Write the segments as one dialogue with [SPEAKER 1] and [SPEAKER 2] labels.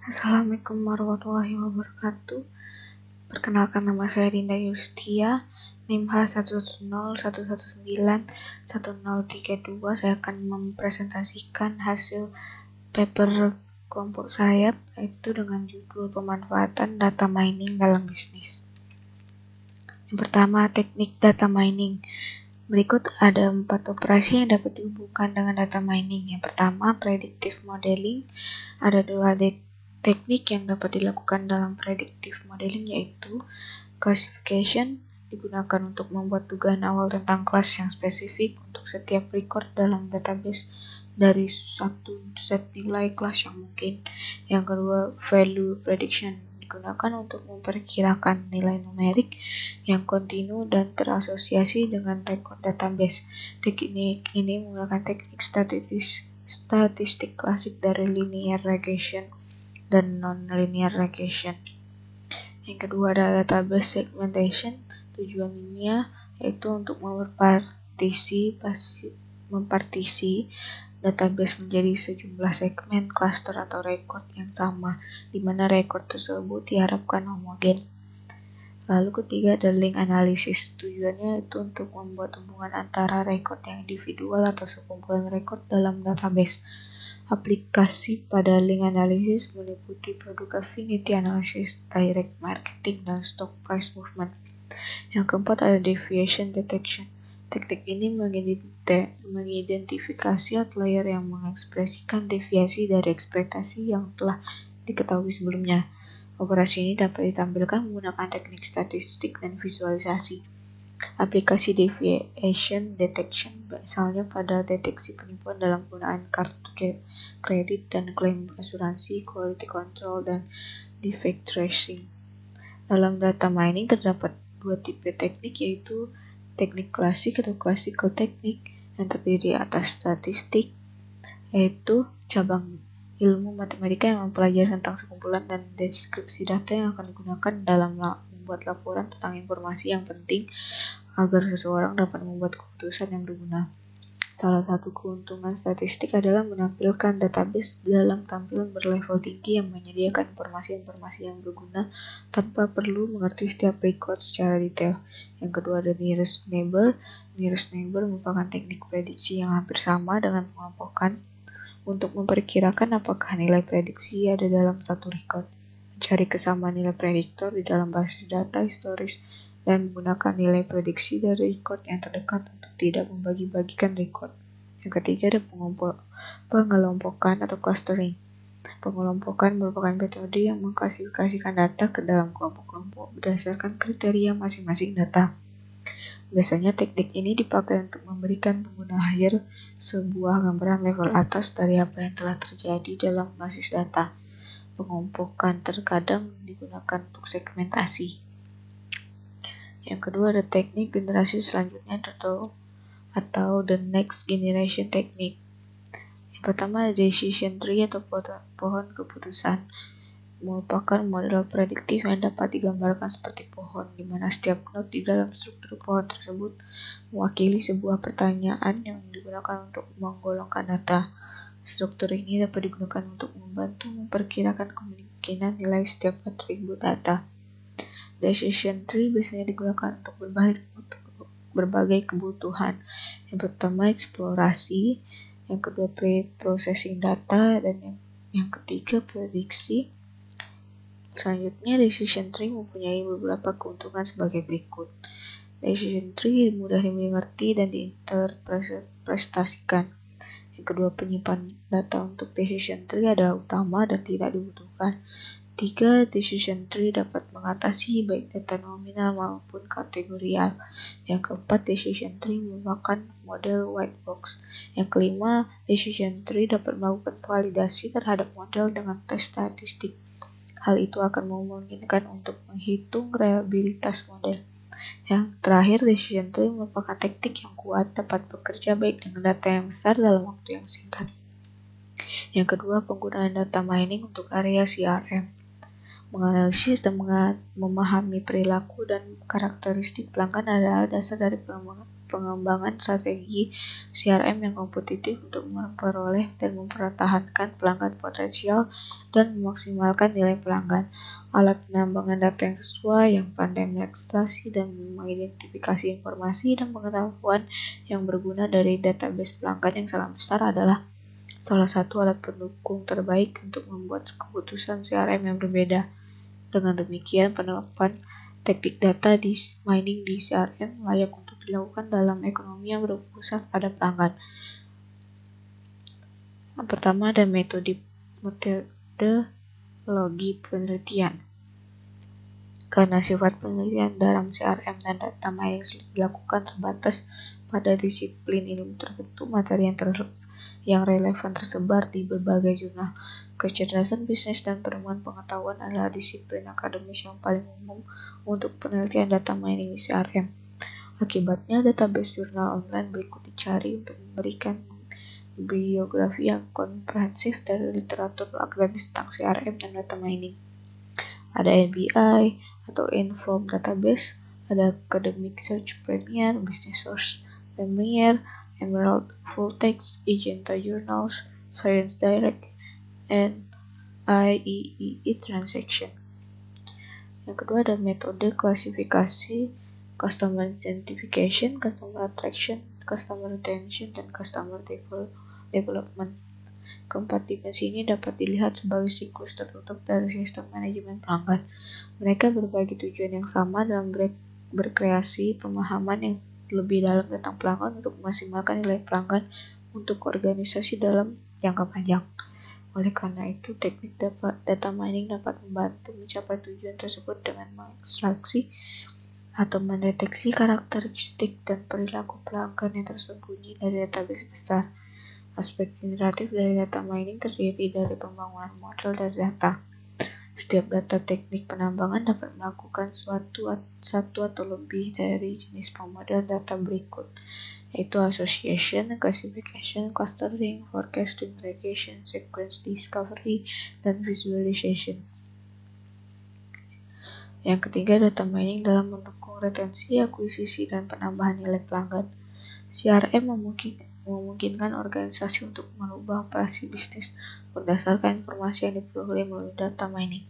[SPEAKER 1] Assalamualaikum warahmatullahi wabarakatuh. Perkenalkan, nama saya Dinda Yustia, NIM H11011911032. Saya akan mempresentasikan hasil paper kelompok saya, yaitu dengan judul pemanfaatan data mining dalam bisnis. Yang pertama, teknik data mining. Berikut ada 4 operasi yang dapat dihubungkan dengan data mining. Yang pertama, predictive modeling. Ada 2 teknik yang dapat dilakukan dalam predictive modeling, yaitu classification, digunakan untuk membuat dugaan awal tentang kelas yang spesifik untuk setiap record dalam database dari satu set nilai kelas yang mungkin. Yang kedua, value prediction, digunakan untuk memperkirakan nilai numerik yang kontinu dan terasosiasi dengan record database. Teknik ini menggunakan teknik statistik klasik dari linear regression dan non-linear regression. Yang kedua ada database segmentation. Tujuannya yaitu untuk mempartisi database menjadi sejumlah segmen, cluster atau record yang sama, di mana record tersebut diharapkan homogen. Lalu ketiga ada link analysis. Tujuannya itu untuk membuat hubungan antara record yang individual atau sekumpulan record dalam database. Aplikasi pada link analysis meliputi produk affinity analysis, direct marketing, dan stock price movement. Yang keempat ada deviation detection. Teknik ini mengidentifikasi outlier yang mengekspresikan deviasi dari ekspektasi yang telah diketahui sebelumnya. Operasi ini dapat ditampilkan menggunakan teknik statistik dan visualisasi. Aplikasi deviation detection misalnya pada deteksi penipuan dalam penggunaan kartu kredit dan klaim asuransi, quality control, dan defect tracing. Dalam data mining terdapat 2 tipe teknik, yaitu teknik klasik atau classical technique yang terdiri atas statistik, yaitu cabang ilmu matematika yang mempelajari tentang sekumpulan dan deskripsi data yang akan digunakan dalam membuat laporan tentang informasi yang penting agar seseorang dapat membuat keputusan yang berguna. Salah satu keuntungan statistik adalah menampilkan database dalam tampilan berlevel tinggi yang menyediakan informasi-informasi yang berguna tanpa perlu mengerti setiap record secara detail. Yang kedua ada nearest neighbor. Nearest neighbor merupakan teknik prediksi yang hampir sama dengan pengelompokan untuk memperkirakan apakah nilai prediksi ada dalam satu record, mencari kesamaan nilai prediktor di dalam basis data historis, dan menggunakan nilai prediksi dari record yang terdekat untuk tidak membagi-bagikan record. Yang ketiga ada pengelompokan atau clustering. Pengelompokan merupakan metode yang mengklasifikasikan data ke dalam kelompok-kelompok berdasarkan kriteria masing-masing data. Biasanya teknik ini dipakai untuk memberikan pengguna akhir sebuah gambaran level atas dari apa yang telah terjadi dalam basis data. Pengelompokan terkadang digunakan untuk segmentasi. Yang kedua ada teknik generasi selanjutnya atau the next generation technique. Yang pertama decision tree atau pohon keputusan. Merupakan model prediktif yang dapat digambarkan seperti pohon, di mana setiap node di dalam struktur pohon tersebut mewakili sebuah pertanyaan yang digunakan untuk menggolongkan data. Struktur ini dapat digunakan untuk membantu memperkirakan kemungkinan nilai setiap atribut data. Decision tree biasanya digunakan untuk berbagai kebutuhan. Yang pertama eksplorasi, yang kedua pre-processing data, dan yang ketiga prediksi. Selanjutnya decision tree mempunyai beberapa keuntungan sebagai berikut. Decision tree mudah dimengerti dan diinterpretasikan. Yang kedua, penyimpan data untuk decision tree adalah utama dan tidak dibutuhkan. 3. Decision tree dapat mengatasi baik data nominal maupun kategorial. Yang keempat, decision tree merupakan model white box. Yang kelima, decision tree dapat melakukan validasi terhadap model dengan tes statistik. Hal itu akan memungkinkan untuk menghitung reliabilitas model. Yang terakhir, decision tree merupakan teknik yang kuat, dapat bekerja baik dengan data yang besar dalam waktu yang singkat. Yang kedua, penggunaan data mining untuk area CRM. Menganalisis dan memahami perilaku dan karakteristik pelanggan adalah dasar dari pengembangan strategi CRM yang kompetitif untuk memperoleh dan mempertahankan pelanggan potensial dan memaksimalkan nilai pelanggan. Alat penambangan data yang sesuai, yang pandai mengekstraksi dan mengidentifikasi informasi dan pengetahuan yang berguna dari database pelanggan yang sangat besar adalah salah satu alat pendukung terbaik untuk membuat keputusan CRM yang berbeda. Dengan demikian, penerapan teknik data mining di CRM layak untuk dilakukan dalam ekonomi yang berpusat pada pelanggan. Yang pertama ada metodologi penelitian. Karena sifat penelitian dalam CRM dan data mining sulit dilakukan terbatas pada disiplin ilmu tertentu, materi yang relevan tersebar di berbagai jurnal. Kecerdasan bisnis dan penemuan pengetahuan adalah disiplin akademis yang paling umum untuk penelitian data mining di CRM. Akibatnya, database jurnal online berikut dicari untuk memberikan biografi yang komprehensif dari literatur akademis tentang CRM dan data mining. Ada ABI atau Inform Database, ada Academic Search Premier, Business Source Premier, Emerald Full Text, Agenta Journals, Science Direct, and IEEE Transaction. Yang kedua ada metode klasifikasi, Customer Identification, Customer Attraction, Customer Retention, dan Customer Development. Keempat dimensi ini dapat dilihat sebagai siklus tertutup dari sistem manajemen pelanggan. Mereka berbagi tujuan yang sama dalam berkreasi pemahaman yang lebih dalam tentang pelanggan untuk memaksimalkan nilai pelanggan untuk organisasi dalam jangka panjang. Oleh karena itu, teknik data mining dapat membantu mencapai tujuan tersebut dengan mengekstraksi atau mendeteksi karakteristik dan perilaku pelanggan yang tersembunyi dari database besar. Aspek generatif dari data mining terdiri dari pembangunan model dari data. Setiap data teknik penambangan dapat melakukan satu atau lebih dari jenis pemodel data berikut, yaitu association, classification, clustering, forecasting, regression, sequence discovery, dan visualization. Yang ketiga, data mining dalam mendukung retensi, akuisisi, dan penambahan nilai pelanggan. CRM memungkinkan organisasi untuk merubah operasi bisnis berdasarkan informasi yang diperoleh melalui data mining.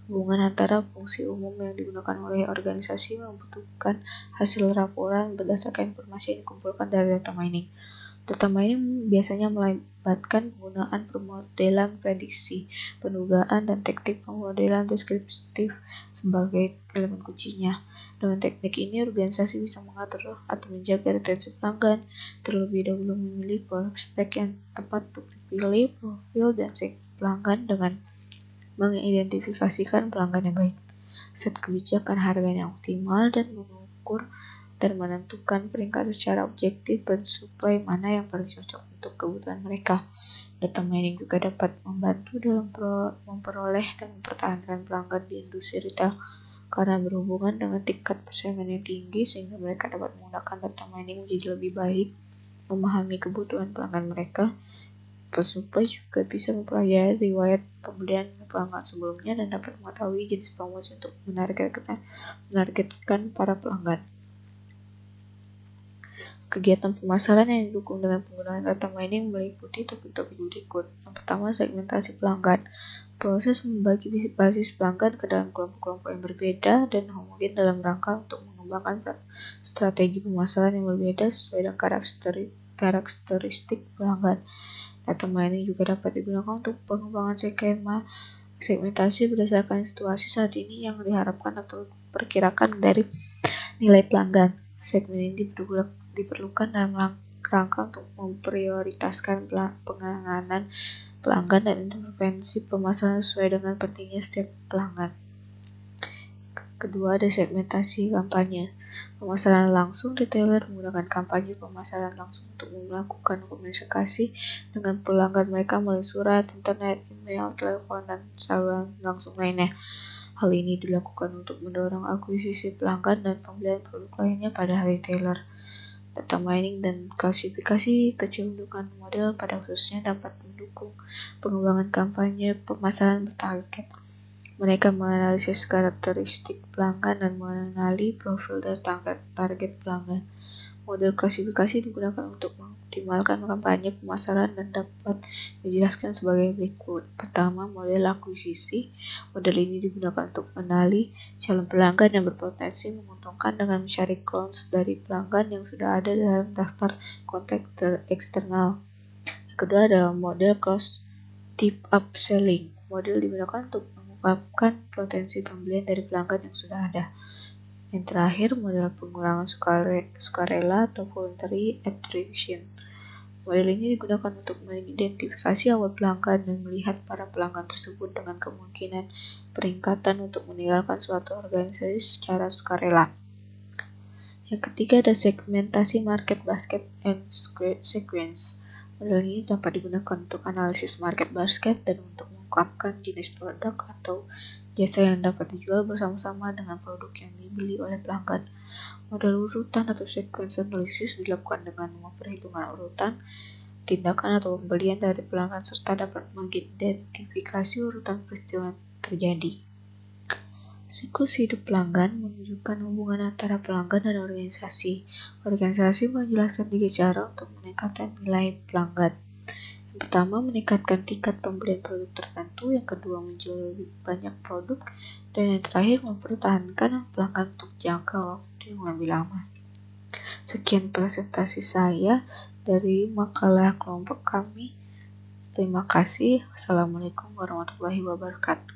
[SPEAKER 1] Hubungan antara fungsi umum yang digunakan oleh organisasi membutuhkan hasil laporan berdasarkan informasi yang dikumpulkan dari data mining. Data mining biasanya melibatkan penggunaan pemodelan prediksi, pendugaan, dan teknik pemodelan deskriptif sebagai elemen kuncinya. Dengan teknik ini, organisasi bisa mengatur atau menjaga retensi pelanggan, terlebih dahulu memilih prospek yang tepat untuk dipilih, profil dan segmen pelanggan dengan mengidentifikasikan pelanggan yang baik, set kebijakan harga yang optimal, dan mengukur dan menentukan peringkat secara objektif pensuplai mana yang paling cocok untuk kebutuhan mereka. Data mining juga dapat membantu dalam memperoleh dan mempertahankan pelanggan di industri retail karena berhubungan dengan tingkat persaingan yang tinggi, sehingga mereka dapat menggunakan data mining menjadi lebih baik, memahami kebutuhan pelanggan mereka. Pesuplai juga bisa mempelajari riwayat pembelian pelanggan sebelumnya dan dapat mengetahui jenis promosi untuk menargetkan para pelanggan. Kegiatan pemasaran yang didukung dengan penggunaan data mining meliputi topik-topik berikut. Yang pertama, segmentasi pelanggan. Proses membagi basis pelanggan ke dalam kelompok-kelompok yang berbeda dan homogen dalam rangka untuk mengembangkan strategi pemasaran yang berbeda sesuai dengan karakteristik pelanggan. Data mining juga dapat digunakan untuk pengembangan skema segmentasi berdasarkan situasi saat ini yang diharapkan atau diperkirakan dari nilai pelanggan. Segmen ini diperlukan dalam rangka untuk memprioritaskan penanganan pelanggan dan intervensi pemasaran sesuai dengan pentingnya setiap pelanggan. Kedua, ada segmentasi kampanye. Pemasaran langsung, retailer menggunakan kampanye pemasaran langsung untuk melakukan komunikasi dengan pelanggan mereka melalui surat, internet, email, telepon, dan saluran langsung lainnya. Hal ini dilakukan untuk mendorong akuisisi pelanggan dan pembelian produk lainnya pada retailer. Data mining dan klasifikasi kecenderungan model pada khususnya dapat mendukung pengembangan kampanye pemasaran bertarget. Mereka menganalisis karakteristik pelanggan dan mengenali profil dari target pelanggan. Model klasifikasi digunakan untuk mengoptimalkan kampanye pemasaran dan dapat dijelaskan sebagai berikut. Pertama, model akuisisi. Model ini digunakan untuk mengenali calon pelanggan yang berpotensi menguntungkan dengan mencari clones dari pelanggan yang sudah ada dalam daftar kontak eksternal. Yang kedua ada model cross tip upselling. Model digunakan untuk mengungkapkan potensi pembelian dari pelanggan yang sudah ada. Yang terakhir, model pengurangan sukarela atau voluntary attrition. Model ini digunakan untuk mengidentifikasi awal pelanggan dan melihat para pelanggan tersebut dengan kemungkinan peningkatan untuk meninggalkan suatu organisasi secara sukarela. Yang ketiga ada segmentasi market basket and sequence. Model ini dapat digunakan untuk analisis market basket dan untuk mengungkapkan jenis produk atau jasa yang dapat dijual bersama-sama dengan produk yang dibeli oleh pelanggan. Model urutan atau sequence analysis dilakukan dengan memperhitungkan urutan tindakan atau pembelian dari pelanggan serta dapat mengidentifikasi urutan peristiwa yang terjadi. Siklus hidup pelanggan menunjukkan hubungan antara pelanggan dan organisasi. Organisasi menjelaskan 3 cara untuk meningkatkan nilai pelanggan. Yang pertama, meningkatkan tingkat pembelian produk tertentu. Yang kedua, menjual lebih banyak produk. Dan yang terakhir, mempertahankan pelanggan untuk jangka waktu yang lebih lama. Sekian presentasi saya dari makalah kelompok kami. Terima kasih. Wassalamualaikum warahmatullahi wabarakatuh.